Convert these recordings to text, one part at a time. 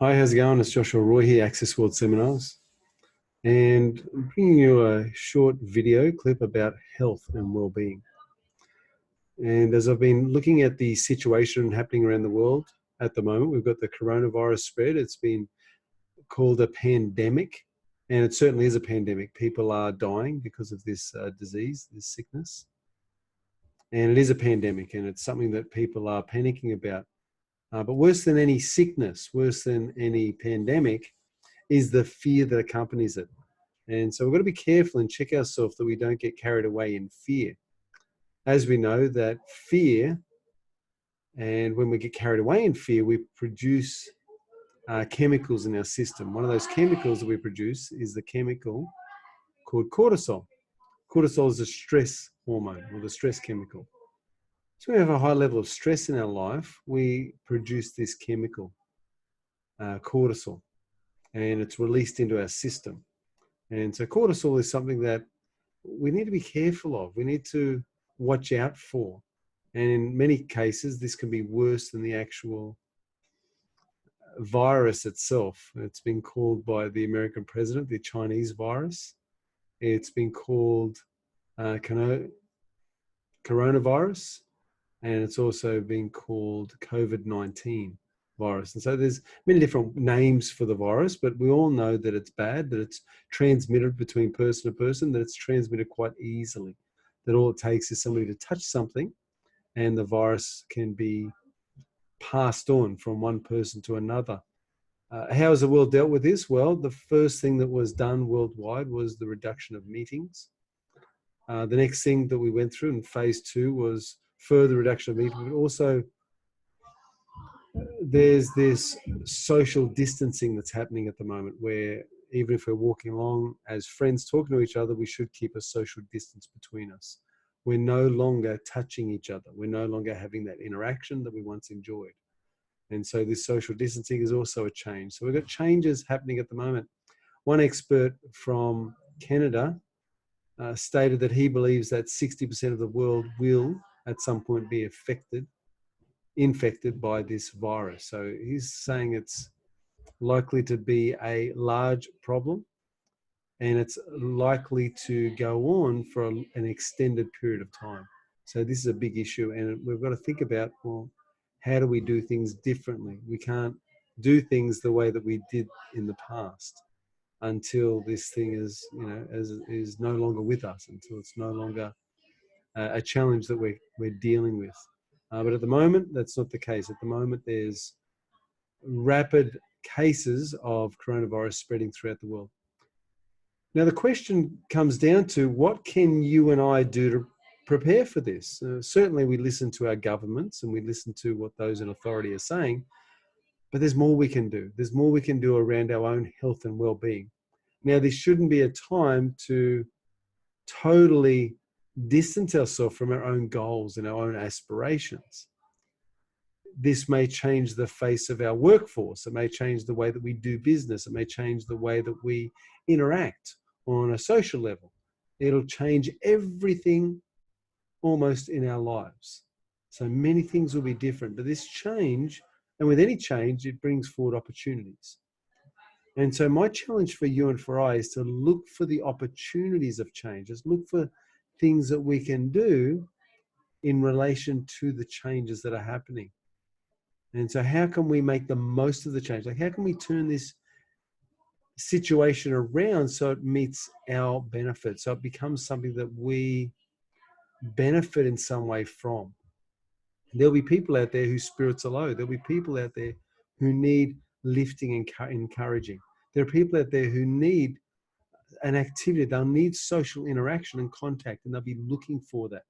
Hi, how's it going? It's Joshua Roy here, Access World Seminars, and I'm bringing you a short video clip about health and well-being. And as I've been looking at the situation happening around the world at the moment, we've got the coronavirus spread. It's been called a pandemic, and it certainly is a pandemic. People are dying because of this disease, this sickness, and it is a pandemic, and it's something that people are panicking about. But worse than any sickness, worse than any pandemic, is the fear that accompanies it. And so we've got to be careful and check ourselves that we don't get carried away in fear. As we know that fear, and when we get carried away in fear, we produce chemicals in our system. One of those chemicals that we produce is the chemical called cortisol. Cortisol is a stress hormone or the stress chemical. So we have a high level of stress in our life, we produce this chemical, cortisol, and it's released into our system. And so cortisol is something that we need to be careful of. We need to watch out for. And in many cases, this can be worse than the actual virus itself. It's been called by the American president the Chinese virus. It's been called coronavirus, and it's also been called COVID-19 virus. And so there's many different names for the virus, but we all know that it's bad, that it's transmitted between person to person, that it's transmitted quite easily, that all it takes is somebody to touch something and the virus can be passed on from one person to another. How has the world dealt with this? Well, the first thing that was done worldwide was the reduction of meetings. The next thing that we went through in phase 2 was further reduction of meetings, but also there's this social distancing that's happening at the moment where even if we're walking along as friends talking to each other, we should keep a social distance between us. We're no longer touching each other. We're no longer having that interaction that we once enjoyed. And so this social distancing is also a change. So we've got changes happening at the moment. One expert from Canada stated that he believes that 60% of the world will at some point be infected by this virus. So he's saying it's likely to be a large problem and it's likely to go on for an extended period of time. So this is a big issue, and we've got to think about, well, how do we do things differently? We can't do things the way that we did in the past until this thing is no longer with us, until it's no longer a challenge that we're dealing with. But at the moment, that's not the case. At the moment, there's rapid cases of coronavirus spreading throughout the world. Now, the question comes down to what can you and I do to prepare for this? Certainly, we listen to our governments and we listen to what those in authority are saying, but there's more we can do. There's more we can do around our own health and well-being. Now, this shouldn't be a time to totally distance ourselves from our own goals and our own aspirations. This may change the face of our workforce. It may change the way that we do business. It may change the way that we interact on a social level. It'll change everything almost in our lives. So many things will be different, but this change, and with any change, it brings forward opportunities. And so my challenge for you and for I is to look for the opportunities of change. Just look for things that we can do in relation to the changes that are happening. And so how can we make the most of the change? Like, how can we turn this situation around so it meets our benefit, so it becomes something that we benefit in some way from? There'll be people out there whose spirits are low. There'll be people out there who need lifting and encouraging. There are people out there who need an activity. They'll need social interaction and contact, and they'll be looking for that.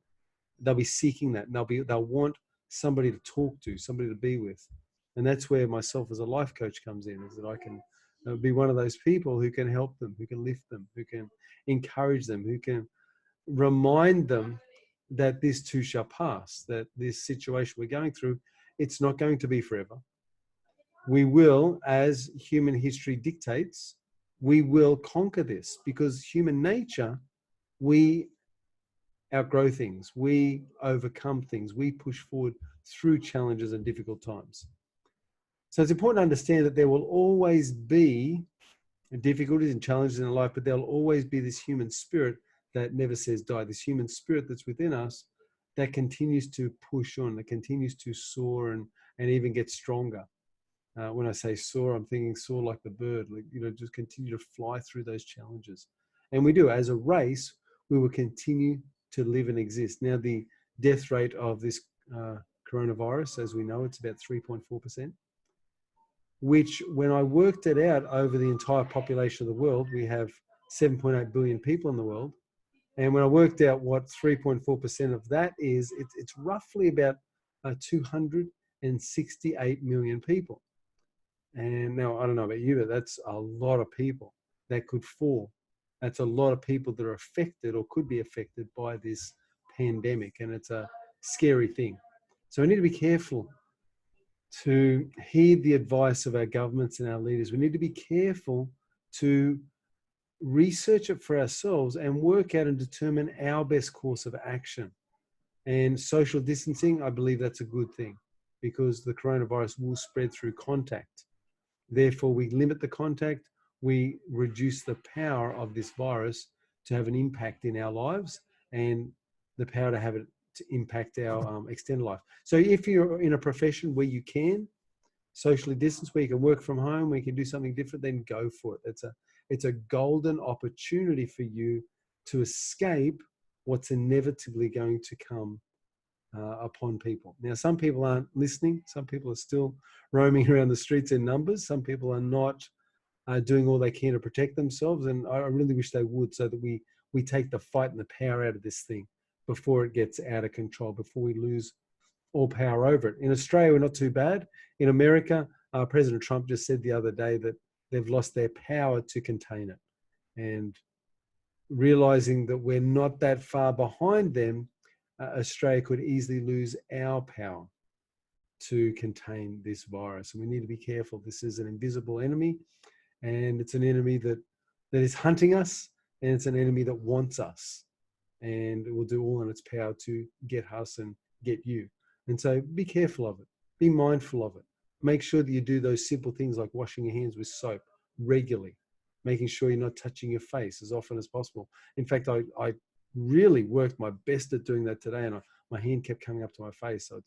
They'll be seeking that, and they'll want somebody to talk to, somebody to be with. And that's where myself as a life coach comes in, is that I can be one of those people who can help them, who can lift them, who can encourage them, who can remind them that this too shall pass, that this situation we're going through, it's not going to be forever. We will, as human history dictates, we will conquer this, because human nature, we outgrow things, we overcome things, we push forward through challenges and difficult times. So it's important to understand that there will always be difficulties and challenges in life, but there'll always be this human spirit that never says die, this human spirit that's within us that continues to push on, that continues to soar and even get stronger. When I say soar, I'm thinking soar like the bird, like, just continue to fly through those challenges. And we do. As a race, we will continue to live and exist. Now, the death rate of this coronavirus, as we know, it's about 3.4%, which when I worked it out over the entire population of the world, we have 7.8 billion people in the world. And when I worked out what 3.4% of that is, it's roughly about 268 million people. And now, I don't know about you, but that's a lot of people that could fall. That's a lot of people that are affected or could be affected by this pandemic. And it's a scary thing. So we need to be careful to heed the advice of our governments and our leaders. We need to be careful to research it for ourselves and work out and determine our best course of action. And social distancing, I believe that's a good thing, because the coronavirus will spread through contact. Therefore, we limit the contact, we reduce the power of this virus to have an impact in our lives and the power to have it to impact our extended life. So if you're in a profession where you can socially distance, where you can work from home, where you can do something different, then go for it. It's a golden opportunity for you to escape what's inevitably going to come upon people. Now, some people aren't listening. Some people are still roaming around the streets in numbers. Some people are not doing all they can to protect themselves. And I really wish they would, so that we take the fight and the power out of this thing before it gets out of control, before we lose all power over it. In Australia, we're not too bad. In America, President Trump just said the other day that they've lost their power to contain it. And realizing that we're not that far behind them, Australia could easily lose our power to contain this virus. And we need to be careful. This is an invisible enemy, and it's an enemy that is hunting us, and it's an enemy that wants us, and it will do all in its power to get us and get you. And so be careful of it. Be mindful of it. Make sure that you do those simple things like washing your hands with soap regularly, making sure you're not touching your face as often as possible. In fact, I really worked my best at doing that today, and my hand kept coming up to my face. So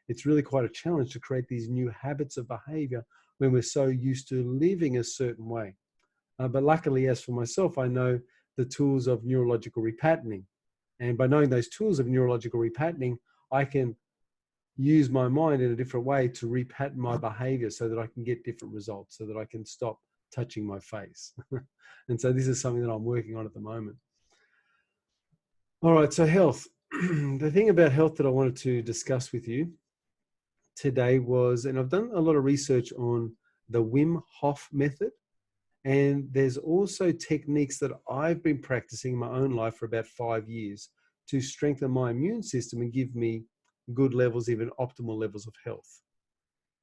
it's really quite a challenge to create these new habits of behavior when we're so used to living a certain way. But luckily, as for myself, I know the tools of neurological repatterning. And by knowing those tools of neurological repatterning, I can use my mind in a different way to repattern my behavior so that I can get different results, so that I can stop touching my face. And so this is something that I'm working on at the moment. All right, so health. The thing about health that I wanted to discuss with you today was, and I've done a lot of research on the Wim Hof method, and there's also techniques that I've been practicing in my own life for about 5 years to strengthen my immune system and give me good levels, even optimal levels of health.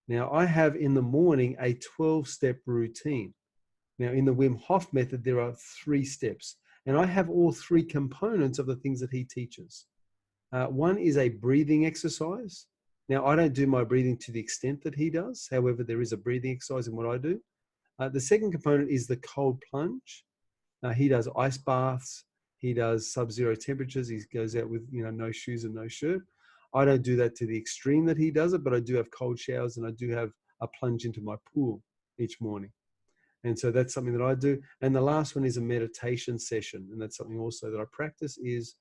Now, I have in the morning a 12-step routine. Now, in the Wim Hof method, there are 3 steps, and I have all 3 components of the things that he teaches. One is a breathing exercise. Now, I don't do my breathing to the extent that he does. However, there is a breathing exercise in what I do. The second component is the cold plunge. He does ice baths. He does sub-zero temperatures. He goes out with no shoes and no shirt. I don't do that to the extreme that he does it, but I do have cold showers, and I do have a plunge into my pool each morning. And so that's something that I do. And the last one is a meditation session. And that's something also that I practice, is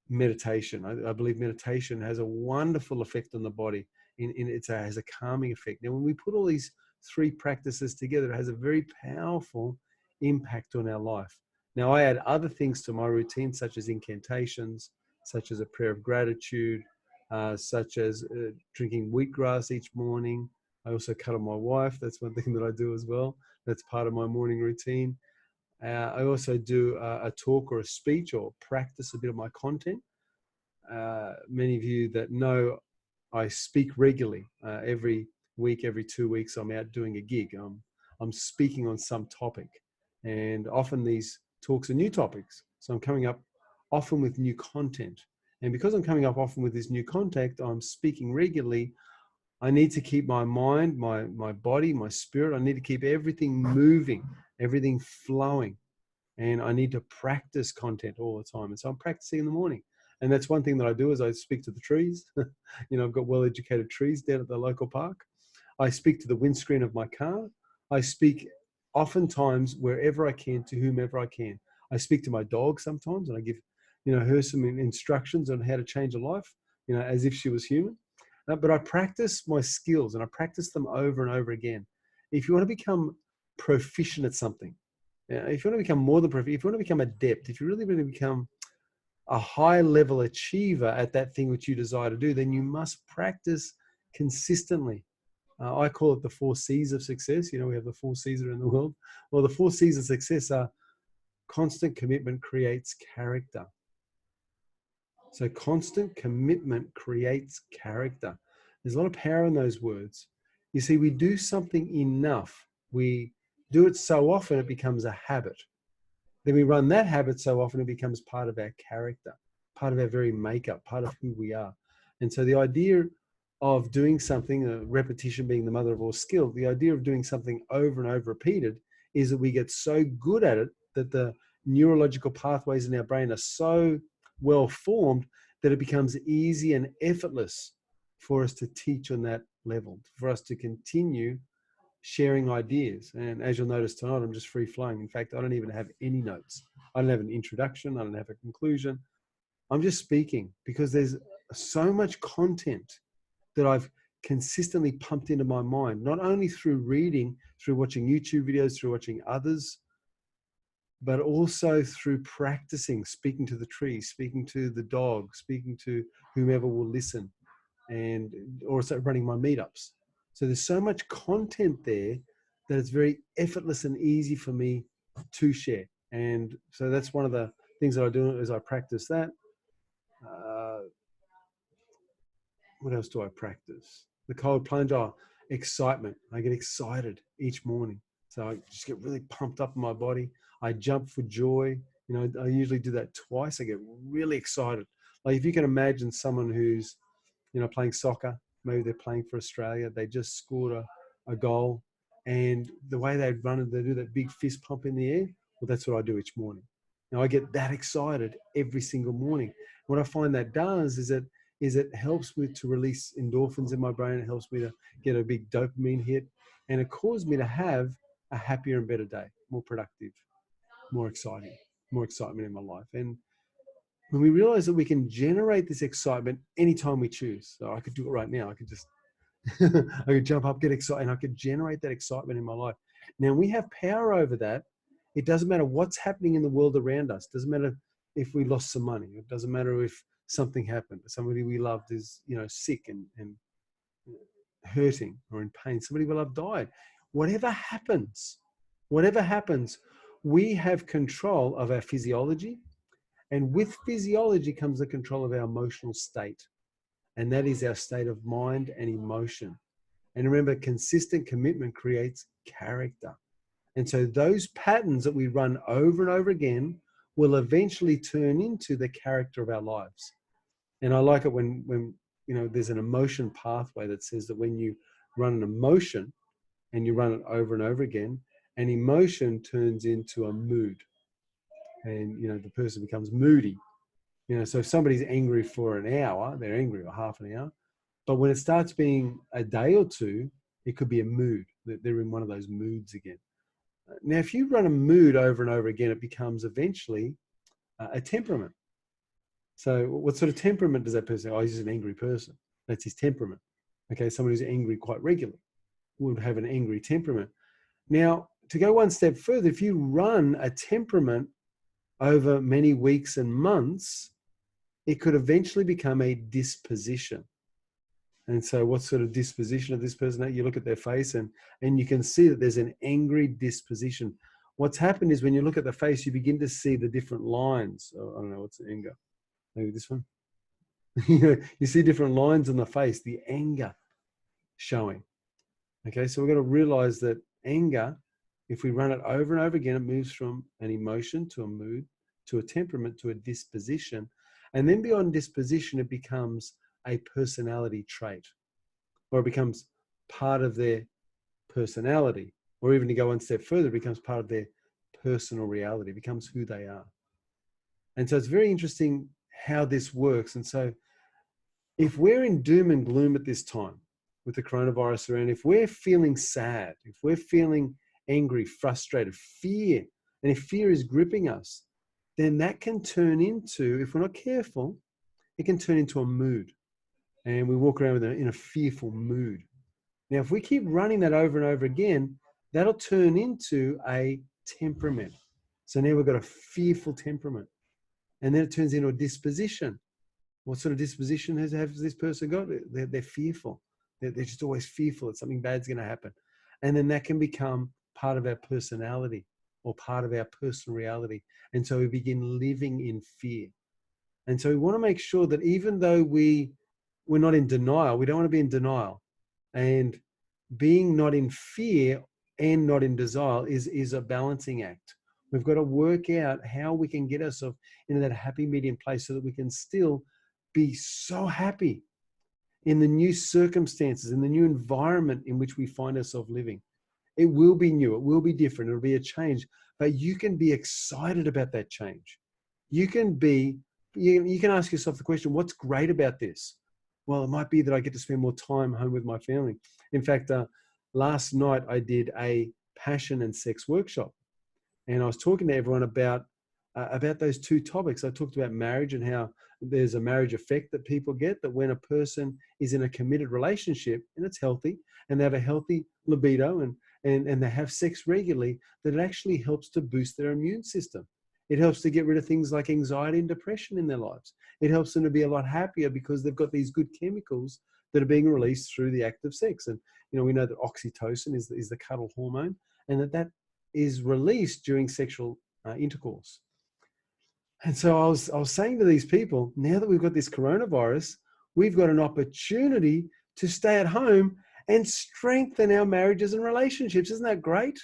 meditation. I believe meditation has a wonderful effect on the body. It has a calming effect. Now, when we put all these 3 practices together, it has a very powerful impact on our life. Now, I add other things to my routine, such as incantations, such as a prayer of gratitude, such as drinking wheatgrass each morning. I also cuddle my wife. That's one thing that I do as well. That's part of my morning routine. I also do a talk or a speech, or practice a bit of my content. Many of you that know, I speak regularly. Every week, every 2 weeks, I'm out doing a gig. I'm speaking on some topic, and often these talks are new topics. So I'm coming up often with new content. And because I'm coming up often with this new content, I'm speaking regularly. I need to keep my mind, my body, my spirit, I need to keep everything moving, everything flowing. And I need to practice content all the time. And so I'm practicing in the morning. And that's one thing that I do is I speak to the trees. I've got well-educated trees down at the local park. I speak to the windscreen of my car. I speak oftentimes wherever I can to whomever I can. I speak to my dog sometimes and I give, her some instructions on how to change a life, as if she was human. But I practice my skills and I practice them over and over again. If you want to become proficient at something, if you want to become more than proficient, if you want to become adept, if you really want to become a high level achiever at that thing which you desire to do, then you must practice consistently. I call it the 4 C's of success. We have the 4 C's in the world. Well, the 4 C's of success are constant commitment creates character. So constant commitment creates character. There's a lot of power in those words. You see, we do something enough. We do it so often, it becomes a habit. Then we run that habit so often, it becomes part of our character, part of our very makeup, part of who we are. And so the idea of doing something, repetition being the mother of all skill, the idea of doing something over and over repeated is that we get so good at it that the neurological pathways in our brain are so well formed that it becomes easy and effortless for us to teach on that level, for us to continue sharing ideas. And as you'll notice tonight, I'm just free flowing. In fact, I don't even have any notes. I don't have an introduction. I don't have a conclusion. I'm just speaking because there's so much content that I've consistently pumped into my mind, not only through reading, through watching YouTube videos, through watching others, but also through practicing, speaking to the trees, speaking to the dog, speaking to whomever will listen, and also running my meetups. So there's so much content there that it's very effortless and easy for me to share. And so that's one of the things that I do is I practice that. What else do I practice? The cold plunge, excitement. I get excited each morning. So I just get really pumped up in my body. I jump for joy. I usually do that twice. I get really excited. Like if you can imagine someone who's, playing soccer, maybe they're playing for Australia, they just scored a goal, and the way they run it, they do that big fist pump in the air. Well, that's what I do each morning. Now I get that excited every single morning. What I find that does is it helps me to release endorphins in my brain. It helps me to get a big dopamine hit, and it causes me to have a happier and better day, more productive, more exciting, more excitement in my life. And when we realize that we can generate this excitement anytime we choose, so I could do it right now. I could just, I could jump up, get excited, and I could generate that excitement in my life. Now we have power over that. It doesn't matter what's happening in the world around us. It doesn't matter if we lost some money. It doesn't matter if something happened. Somebody we loved is, sick and hurting or in pain. Somebody we love died. Whatever happens, we have control of our physiology. And with physiology comes the control of our emotional state. And that is our state of mind and emotion. And remember, consistent commitment creates character. And so those patterns that we run over and over again will eventually turn into the character of our lives. And I like it when there's an emotion pathway that says that when you run an emotion and you run it over and over again, an emotion turns into a mood. And, the person becomes moody. So if somebody's angry for an hour, they're angry or half an hour. But when it starts being a day or two, it could be a mood. They're in one of those moods again. Now, if you run a mood over and over again, it becomes eventually a temperament. So what sort of temperament does that person have? Oh, he's an angry person. That's his temperament. Okay, someone who's angry quite regularly would have an angry temperament. Now, to go one step further, if you run a temperament over many weeks and months, it could eventually become a disposition. And so what sort of disposition of this person? You look at their face and you can see that there's an angry disposition. What's happened is when you look at the face, you begin to see the different lines. Oh, I don't know, what's the anger? Maybe this one. You see different lines on the face, the anger showing. Okay, so we're going to realize that anger, if we run it over and over again, it moves from an emotion to a mood, to a temperament, to a disposition. And then beyond disposition, it becomes a personality trait. or it becomes part of their personality, or even to go one step further, it becomes part of their personal reality, it becomes who they are. And so it's very interesting how this works. And so if we're in doom and gloom at this time with the coronavirus around, if we're feeling sad, if we're feeling angry, frustrated, fear, and if fear is gripping us, then that can turn into, if we're not careful, it can turn into a mood. And we walk around in a fearful mood. Now, if we keep running that over and over again, that'll turn into a temperament. So now we've got a fearful temperament. And then it turns into a disposition. What sort of disposition has this person got? They're fearful. They're just always fearful that something bad's going to happen. And then that can become part of our personality or part of our personal reality. And so we begin living in fear. And so we want to make sure that even though we're not in denial, we don't want to be in denial. And being not in fear and not in desire is a balancing act. We've got to work out how we can get ourselves into that happy medium place so that we can still be so happy in the new circumstances, in the new environment in which we find ourselves living. It will be new, it will be different, it'll be a change, but you can be excited about that change. You can ask yourself the question, what's great about this? Well, it might be that I get to spend more time home with my family. In fact, last night I did a passion and sex workshop, and I was talking to everyone about those two topics. I talked about marriage and how there's a marriage effect that people get, that when a person is in a committed relationship and it's healthy and they have a healthy libido and they have sex regularly, that it actually helps to boost their immune system. It helps to get rid of things like anxiety and depression in their lives. It helps them to be a lot happier because they've got these good chemicals that are being released through the act of sex. And, we know that oxytocin is the cuddle hormone, and that is released during sexual intercourse. And so I was saying to these people, now that we've got this coronavirus, we've got an opportunity to stay at home and strengthen our marriages and relationships. Isn't that great?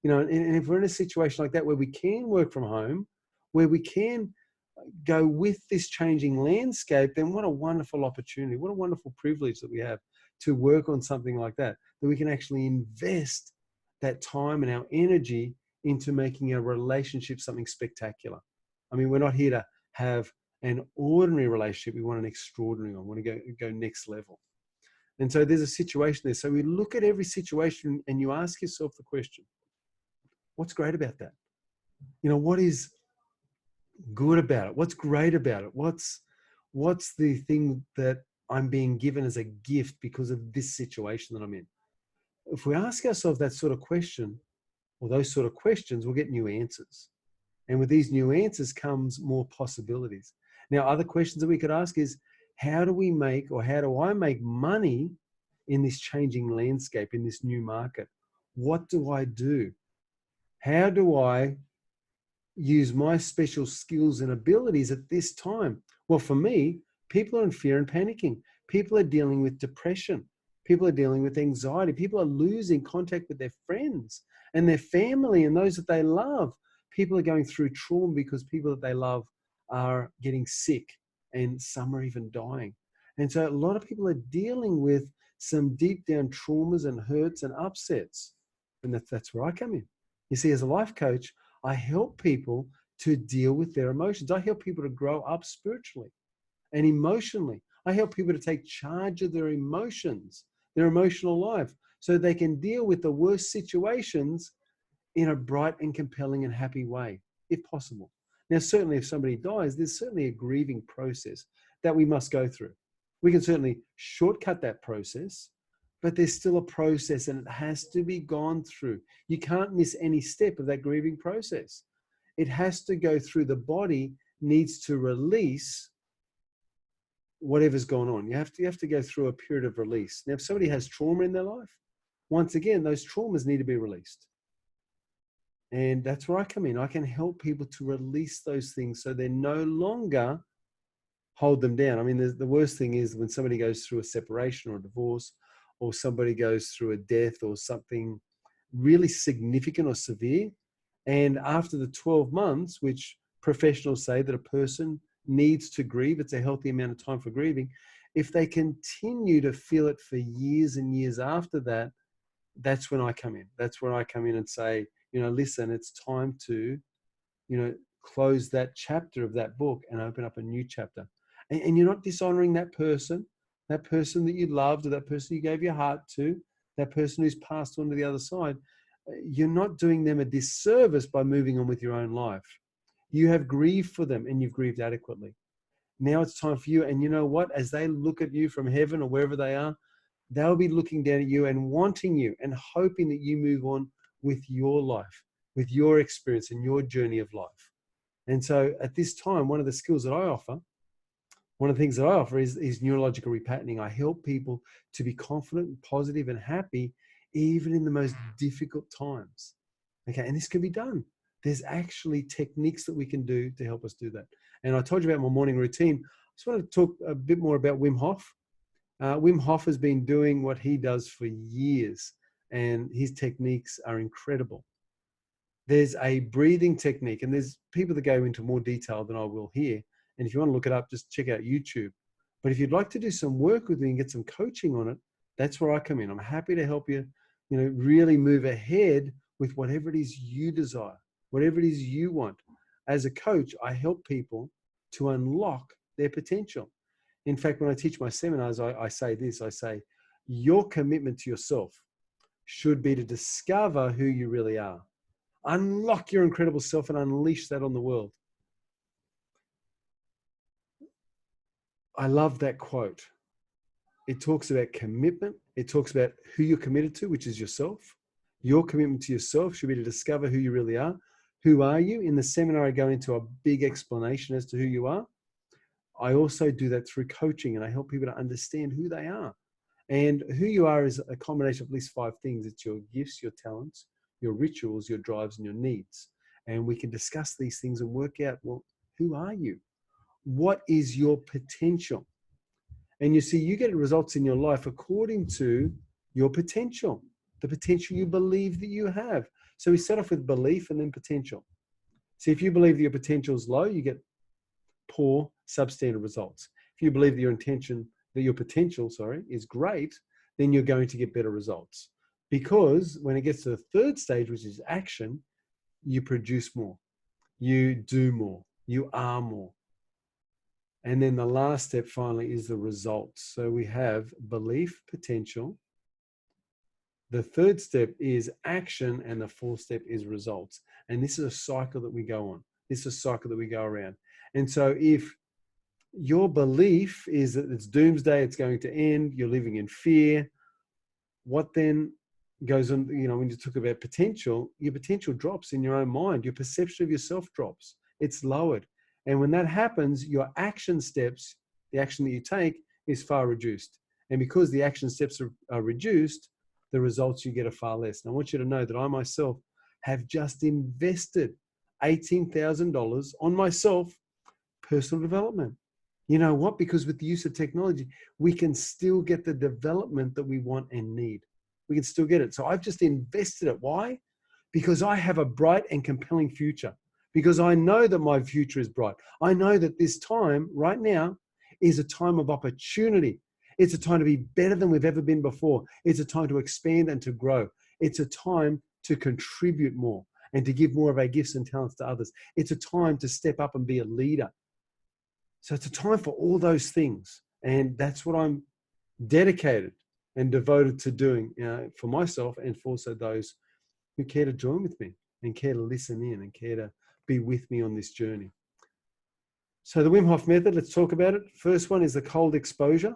And if we're in a situation like that where we can work from home, where we can go with this changing landscape, then what a wonderful opportunity, what a wonderful privilege that we have to work on something like that we can actually invest that time and our energy into making our relationship something spectacular. I mean, we're not here to have an ordinary relationship. We want an extraordinary one. We want to go next level. And so there's a situation there. So we look at every situation and you ask yourself the question, what's great about that? What is good about it? What's great about it? What's the thing that I'm being given as a gift because of this situation that I'm in? If we ask ourselves that sort of question, or those sort of questions, we'll get new answers. And with these new answers comes more possibilities. Now, other questions that we could ask is, how do I make money in this changing landscape, in this new market? What do I do? How do I use my special skills and abilities at this time? Well, for me, people are in fear and panicking. People are dealing with depression. People are dealing with anxiety. People are losing contact with their friends and their family and those that they love. People are going through trauma because people that they love are getting sick and some are even dying. And so a lot of people are dealing with some deep down traumas and hurts and upsets. And that's where I come in. You see, as a life coach, I help people to deal with their emotions. I help people to grow up spiritually and emotionally. I help people to take charge of their emotions, their emotional life, so they can deal with the worst situations in a bright and compelling and happy way, if possible. Now, certainly if somebody dies, there's certainly a grieving process that we must go through. We can certainly shortcut that process, but there's still a process and it has to be gone through. You can't miss any step of that grieving process. It has to go through. The body needs to release whatever's gone on. You have to go through a period of release. Now, if somebody has trauma in their life, once again, those traumas need to be released. And that's where I come in. I can help people to release those things so they're no longer hold them down. I mean, the worst thing is when somebody goes through a separation or a divorce, or somebody goes through a death or something really significant or severe. And after the 12 months, which professionals say that a person needs to grieve, it's a healthy amount of time for grieving. If they continue to feel it for years and years after that, that's when I come in. That's when I come in and say, listen, it's time to, close that chapter of that book and open up a new chapter. And you're not dishonoring that person that you loved, or that person you gave your heart to, that person who's passed on to the other side. You're not doing them a disservice by moving on with your own life. You have grieved for them and you've grieved adequately. Now it's time for you. And you know what? As they look at you from heaven or wherever they are, they'll be looking down at you and wanting you and hoping that you move on with your life, with your experience and your journey of life. And so at this time, one of the skills that I offer, one of the things that I offer is neurological repatterning. I help people to be confident, positive, and happy, even in the most difficult times. Okay, and this can be done. There's actually techniques that we can do to help us do that. And I told you about my morning routine. I just want to talk a bit more about Wim Hof. Wim Hof has been doing what he does for years, and his techniques are incredible. There's a breathing technique, and there's people that go into more detail than I will here. And if you want to look it up, just check out YouTube. But if you'd like to do some work with me and get some coaching on it, that's where I come in. I'm happy to help you, really move ahead with whatever it is you desire, whatever it is you want. As a coach, I help people to unlock their potential. In fact, when I teach my seminars, I say this, I say, your commitment to yourself should be to discover who you really are. Unlock your incredible self and unleash that on the world. I love that quote. It talks about commitment. It talks about who you're committed to, which is yourself. Your commitment to yourself should be to discover who you really are. Who are you? In the seminar, I go into a big explanation as to who you are. I also do that through coaching, and I help people to understand who they are. And who you are is a combination of at least 5 things. It's your gifts, your talents, your rituals, your drives, and your needs. And we can discuss these things and work out, well, who are you? What is your potential? And you see, you get results in your life according to your potential, the potential you believe that you have. So we start off with belief and then potential. See, if you believe that your potential is low, you get poor substandard results. If you believe that your potential is great, then you're going to get better results. Because when it gets to the third stage, which is action, you produce more, you do more, you are more. And then the last step finally is the results. So we have belief, potential. The third step is action, and the fourth step is results. And this is a cycle that we go on. This is a cycle that we go around. And so if your belief is that it's doomsday, it's going to end, you're living in fear, what then goes on, when you talk about potential, your potential drops in your own mind. Your perception of yourself drops. It's lowered. And when that happens, your action steps, the action that you take, is far reduced. And because the action steps are reduced, the results you get are far less. And I want you to know that I myself have just invested $18,000 on myself, personal development. You know what? Because with the use of technology, we can still get the development that we want and need. We can still get it. So I've just invested it. Why? Because I have a bright and compelling future. Because I know that my future is bright. I know that this time, right now, is a time of opportunity. It's a time to be better than we've ever been before. It's a time to expand and to grow. It's a time to contribute more and to give more of our gifts and talents to others. It's a time to step up and be a leader. So it's a time for all those things. And that's what I'm dedicated and devoted to doing for myself and for also those who care to join with me and care to listen in and care to be with me on this journey. So the Wim Hof method, let's talk about it. First one is the cold exposure.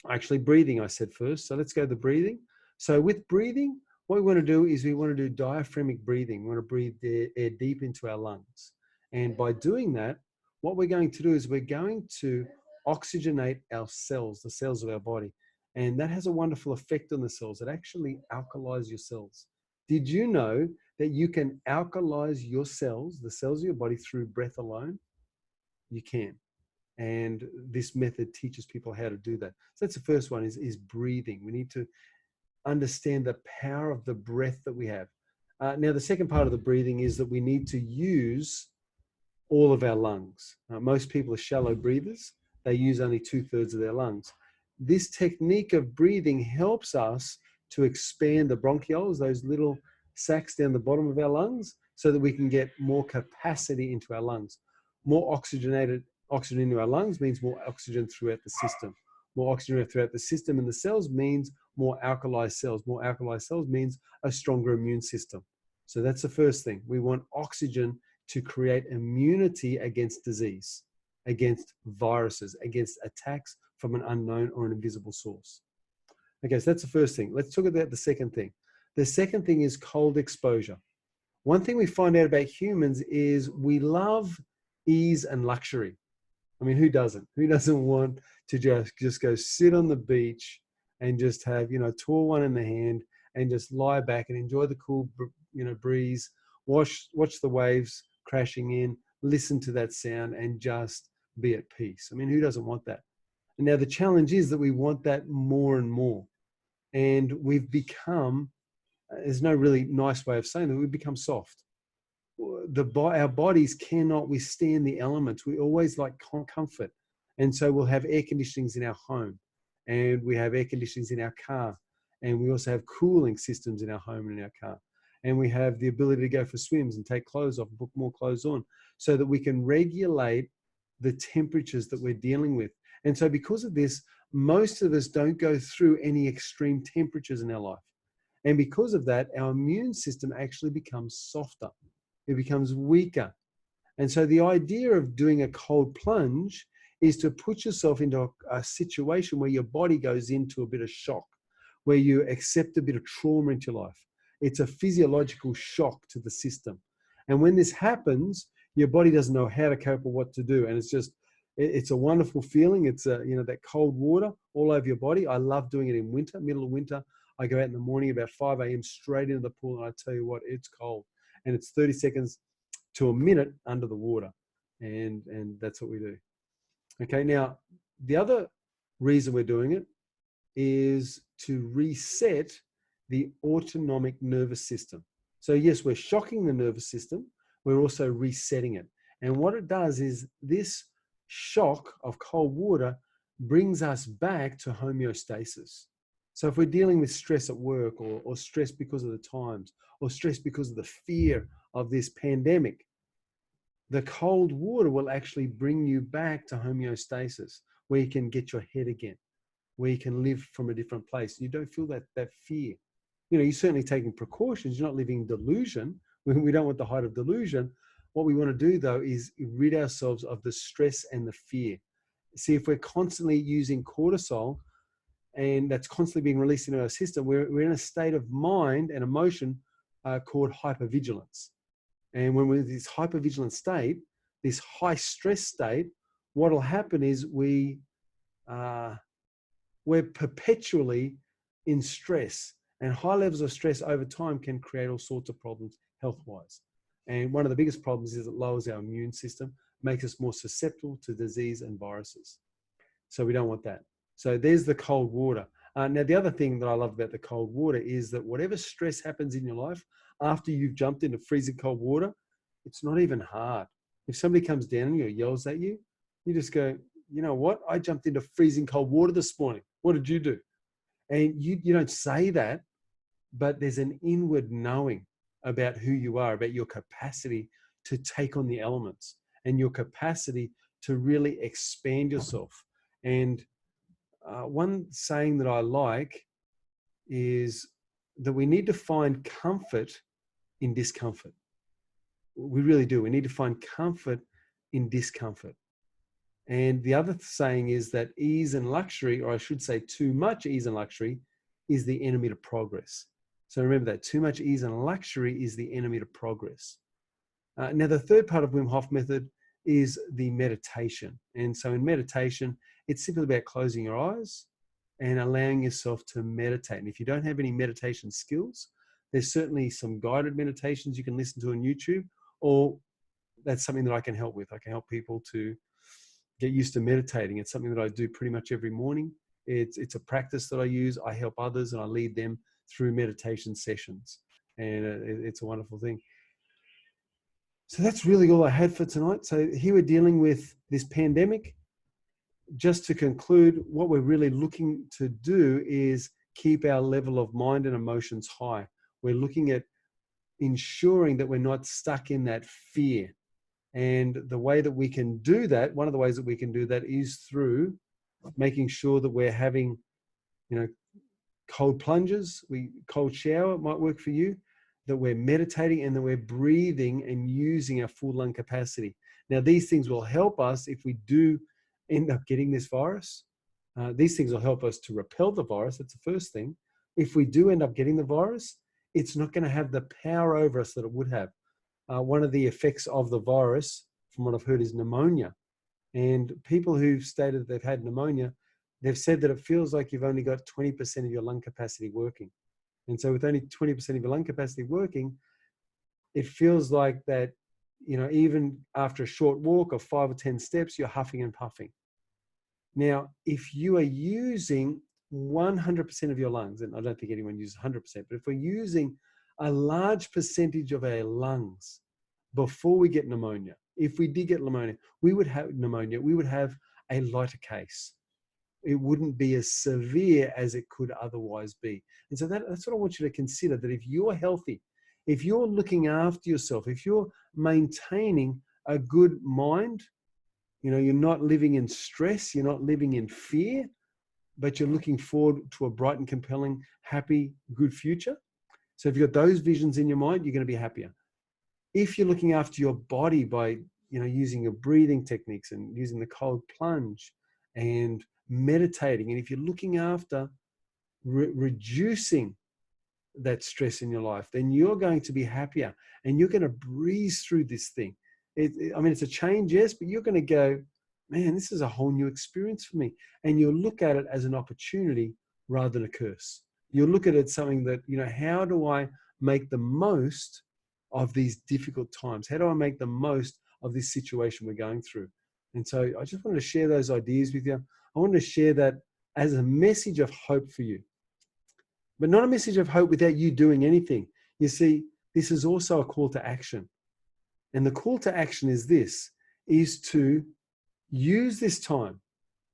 Actually, breathing, I said first. So let's go to the breathing. So with breathing, what we want to do is we want to do diaphragmic breathing. We want to breathe the air deep into our lungs. And by doing that, what we're going to do is we're going to oxygenate our cells, the cells of our body. And that has a wonderful effect on the cells. It actually alkalizes your cells. Did you know that you can alkalize your cells, the cells of your body, through breath alone? You can. And this method teaches people how to do that. So that's the first one, is breathing. We need to understand the power of the breath that we have. Now, the second part of the breathing is that we need to use all of our lungs. Most people are shallow breathers. they use only 2/3 of their lungs. This technique of breathing helps us to expand the bronchioles, those little sacs down the bottom of our lungs, so that we can get more capacity into our lungs. More oxygen into our lungs means more oxygen throughout the system. More oxygen throughout the system and the cells means more alkali cells. More alkali cells means a stronger immune system. So that's the first thing. We want oxygen to create immunity against disease, against viruses, against attacks from an unknown or an invisible source. Okay, so that's the first thing. Let's talk about the second thing. The second thing is cold exposure. One thing we find out about humans is we love ease and luxury. I mean, who doesn't? Who doesn't want to just go sit on the beach and just have, a tall one in the hand and just lie back and enjoy the cool, breeze, watch the waves crashing in, listen to that sound and just be at peace. I mean, who doesn't want that? And now the challenge is that we want that more and more. And we've become, there's no really nice way of saying that, we've become soft. Our bodies cannot withstand the elements. We always like comfort. And so we'll have air conditionings in our home, and we have air conditionings in our car. And we also have cooling systems in our home and in our car. And we have the ability to go for swims and take clothes off, put more clothes on, so that we can regulate the temperatures that we're dealing with. And so because of this, most of us don't go through any extreme temperatures in our life. And because of that, our immune system actually becomes softer. It becomes weaker. And so the idea of doing a cold plunge is to put yourself into a situation where your body goes into a bit of shock, where you accept a bit of trauma into your life. It's a physiological shock to the system. And when this happens, your body doesn't know how to cope or what to do. And it's a wonderful feeling. It's that cold water all over your body. I love doing it in winter, middle of winter. I go out in the morning about 5 a.m. straight into the pool, and I tell you what, it's cold. And it's 30 seconds to a minute under the water. And that's what we do. Okay, now, the other reason we're doing it is to reset the autonomic nervous system. So yes, we're shocking the nervous system. We're also resetting it. And what it does is this shock of cold water brings us back to homeostasis. So if we're dealing with stress at work or stress because of the times or stress because of the fear of this pandemic, the cold water will actually bring you back to homeostasis, where you can get your head again, where you can live from a different place. You don't feel that fear. You're certainly taking precautions. You're not living in delusion. We don't want the height of delusion. What we want to do, though, is rid ourselves of the stress and the fear. See, if we're constantly using cortisol, and that's constantly being released into our system, we're in a state of mind and emotion called hypervigilance. And when we're in this hypervigilant state, this high stress state, what will happen is we're perpetually in stress. And high levels of stress over time can create all sorts of problems health-wise. And one of the biggest problems is it lowers our immune system, makes us more susceptible to disease and viruses. So we don't want that. So there's the cold water. Now, the other thing that I love about the cold water is that whatever stress happens in your life, after you've jumped into freezing cold water, it's not even hard. If somebody comes down on you or yells at you, you just go, you know what? I jumped into freezing cold water this morning. What did you do? And you don't say that, but there's an inward knowing about who you are, about your capacity to take on the elements and your capacity to really expand yourself. And one saying that I like is that we need to find comfort in discomfort. We really do. We need to find comfort in discomfort. And the other saying is that ease and luxury, or I should say too much ease and luxury, is the enemy to progress. So remember that too much ease and luxury is the enemy to progress. Now, the third part of Wim Hof method is the meditation. And so in meditation, it's simply about closing your eyes and allowing yourself to meditate. And if you don't have any meditation skills, there's certainly some guided meditations you can listen to on YouTube, or that's something that I can help with. I can help people to get used to meditating. It's something that I do pretty much every morning. It's a practice that I use. I help others and I lead them through meditation sessions. And it's a wonderful thing. So that's really all I had for tonight. So here we're dealing with this pandemic. just to conclude, what we're really looking to do is keep our level of mind and emotions high. We're looking at ensuring that we're not stuck in that fear. And the way that we can do that, one of the ways that we can do that is through making sure that we're having, cold plunges, cold shower might work for you, that we're meditating and that we're breathing and using our full lung capacity. Now, these things will help us if we do end up getting this virus. These things will help us to repel the virus. That's the first thing. If we do end up getting the virus, it's not going to have the power over us that it would have. One of the effects of the virus, from what I've heard, is pneumonia. And people who've stated that they've had pneumonia, they've said that it feels like you've only got 20% of your lung capacity working. And so with only 20% of your lung capacity working, it feels like that, even after a short walk of 5 or 10 steps, you're huffing and puffing. Now, if you are using 100% of your lungs, and I don't think anyone uses 100%, but if we're using a large percentage of our lungs before we get pneumonia, if we did get pneumonia, we would have a lighter case. It wouldn't be as severe as it could otherwise be. And so that's what I want you to consider, that if you're healthy, if you're looking after yourself, if you're maintaining a good mind, you're not living in stress, you're not living in fear, but you're looking forward to a bright and compelling, happy, good future. So if you've got those visions in your mind, you're going to be happier. If you're looking after your body by, using your breathing techniques and using the cold plunge and meditating, and if you're looking after reducing that stress in your life, then you're going to be happier and you're going to breeze through this thing. It's a change, yes, but you're going to go, man, this is a whole new experience for me. And you'll look at it as an opportunity rather than a curse. You'll look at it as something that, how do I make the most of these difficult times? How do I make the most of this situation we're going through? And so I just wanted to share those ideas with you. I wanted to share that as a message of hope for you, but not a message of hope without you doing anything. You see, this is also a call to action. And the call to action is to use this time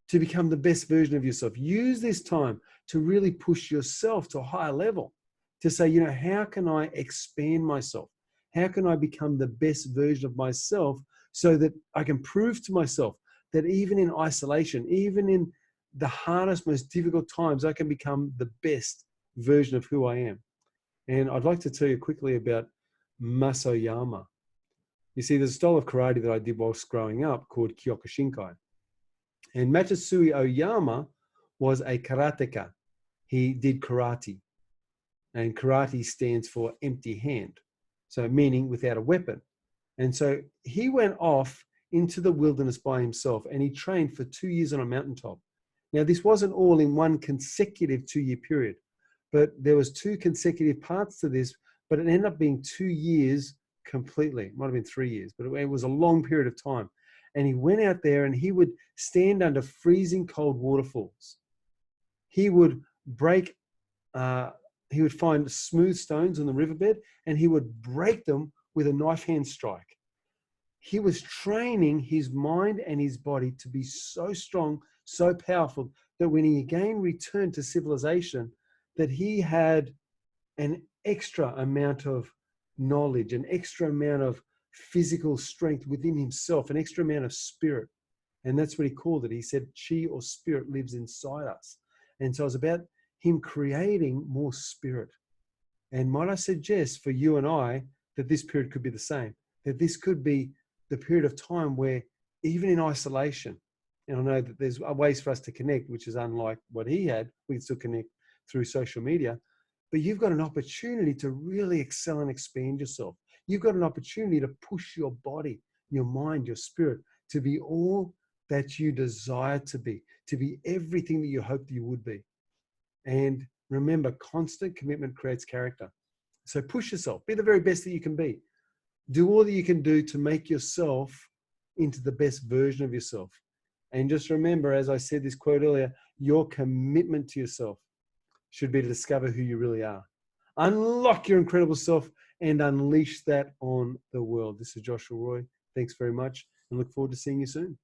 to become the best version of yourself. Use this time to really push yourself to a higher level, to say, how can I expand myself? How can I become the best version of myself so that I can prove to myself that even in isolation, even in the hardest, most difficult times, I can become the best version of who I am. And I'd like to tell you quickly about Masoyama. You see, there's a style of karate that I did whilst growing up called Kyokushinkai. And Matsui Oyama was a karateka. He did karate. And karate stands for empty hand. So meaning without a weapon. And so he went off into the wilderness by himself and he trained for 2 years on a mountaintop. Now, this wasn't all in one consecutive 2-year period, but there was 2 consecutive parts to this, but it ended up being 2 years completely. It might have been 3 years, but it was a long period of time. And he went out there and he would stand under freezing cold waterfalls. He would he would find smooth stones on the riverbed and he would break them with a knife hand strike. He was training his mind and his body to be so strong, so powerful, that when he again returned to civilization, that he had an extra amount of knowledge, an extra amount of physical strength within himself, an extra amount of spirit. And that's what he called it. He said, chi or spirit lives inside us. And so it's about him creating more spirit. And might I suggest for you and I that this period could be the same, that this could be the period of time where even in isolation, and I know that there's ways for us to connect, which is unlike what he had, we can still connect through social media, but you've got an opportunity to really excel and expand yourself. You've got an opportunity to push your body, your mind, your spirit to be all that you desire to be everything that you hoped you would be. And remember, constant commitment creates character. So push yourself, be the very best that you can be. Do all that you can do to make yourself into the best version of yourself. And just remember, as I said this quote earlier, your commitment to yourself should be to discover who you really are. Unlock your incredible self and unleash that on the world. This is Joshua Roy. Thanks very much and look forward to seeing you soon.